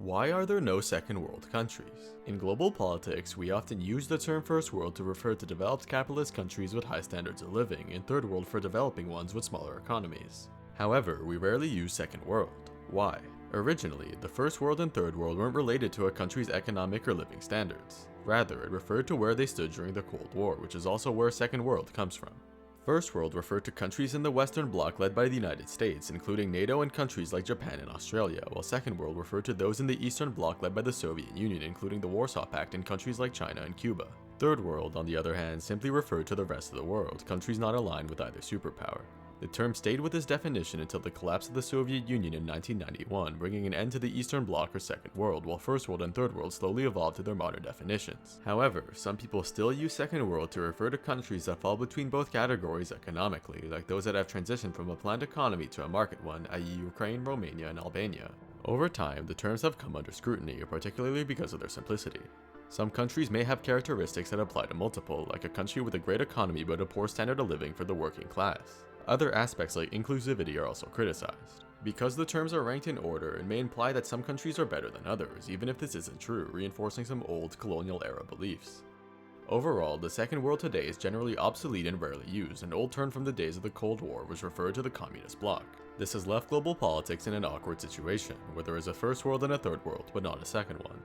Why are there no second world countries? In global politics, we often use the term first world to refer to developed capitalist countries with high standards of living, and third world for developing ones with smaller economies. However, we rarely use second world. Why? Originally, the first world and third world weren't related to a country's economic or living standards. Rather, it referred to where they stood during the Cold War, which is also where second world comes from. First world referred to countries in the Western Bloc led by the United States, including NATO and countries like Japan and Australia, while Second World referred to those in the Eastern Bloc led by the Soviet Union, including the Warsaw Pact and countries like China and Cuba. Third World, on the other hand, simply referred to the rest of the world, countries not aligned with either superpower. The term stayed with this definition until the collapse of the Soviet Union in 1991, bringing an end to the Eastern Bloc or Second World, while First World and Third World slowly evolved to their modern definitions. However, some people still use Second World to refer to countries that fall between both categories economically, like those that have transitioned from a planned economy to a market one, i.e. Ukraine, Romania, and Albania. Over time, the terms have come under scrutiny, particularly because of their simplicity. Some countries may have characteristics that apply to multiple, like a country with a great economy but a poor standard of living for the working class. Other aspects like inclusivity are also criticized. Because the terms are ranked in order, it may imply that some countries are better than others, even if this isn't true, reinforcing some old colonial-era beliefs. Overall, the Second World today is generally obsolete and rarely used, an old term from the days of the Cold War which referred to the Communist bloc. This has left global politics in an awkward situation, where there is a first world and a third world, but not a second one.